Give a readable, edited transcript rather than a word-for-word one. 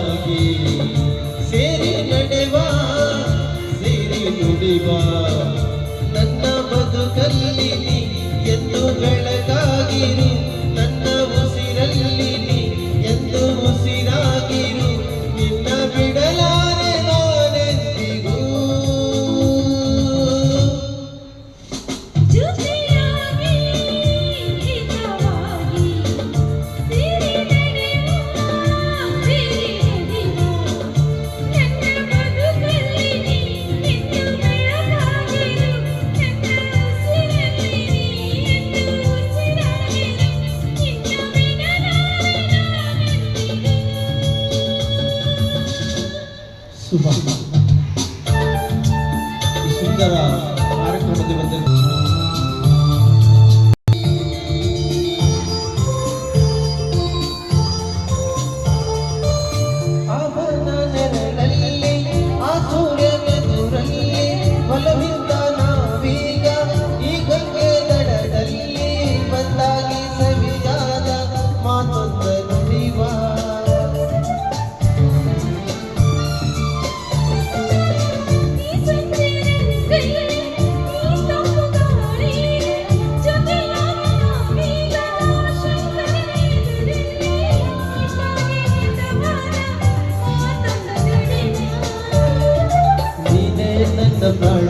ಬೆಳಕಾಗಿ ಸೇರಿ ನಡೆವ ಸೇರಿ ನುಡಿವ ನನ್ನ ಬದುಕಲ್ಲಿ ನೀ ಎಂದು ಬೆಳಕಾಗಿರು ನನ್ನ ಉಸಿರಲ್ಲಿ ನೀ ಎಂದು ಉಸಿರಾಗಿರು ನಿನ್ನ ಬಿಡಲಾರೆ ನಾನೆಂದಿಗೂ ಜೊತೆಯಾಗಿ ಹಿತವಾಗಿ ಸೇರಿ ನಡೆಯುವ ಸೇರಿ ನುಡಿಯುವ ನನ್ನ ಬದುಕಲ್ಲಿ ನೀ ಎಂದು ಬೆಳಕಾಗಿರು ನನ್ನ ಉಸಿರಲ್ಲಿ ನೀ ಎಂದು ಉಸಿರಾಗಿರು ನಿನ್ನ ಬಿಡಲಾರೆ ನಾನೆಂದಿಗೂ. ಶುಭ ಈ ಸುಂದರ ಕಾರ್ಯಕ್ರಮದಲ್ಲಿ ಬಂದ ಅವನ ನೆರಳಲ್ಲಿ ಆ ಸೂರ್ಯನೆದುರಲ್ಲಿ ಒಲವಿಂದ ನಾವೀಗ ಈ ಗಂಗೆ ದಡದಲ್ಲಿ ಬಂದಾಗಿ ಸವಿಯಾದ ಮಾತೊಂದ ನುಡಿವ ಈ ಸಂಜೆಯಲ್ಲಿ ಈ ತಂಪು ಗಾಳಿ ಜೊತೆಯಾಗಿ ನಾವೀಗ ಶಂಕರನ ಎದುರಲ್ಲಿ ಇಬ್ಬಾಗಿ ಹಿತವಾದ ಮಾತೊಂದ ನುಡಿವ. ನೀನೇ ನನ್ನ ಪ್ರಾಣ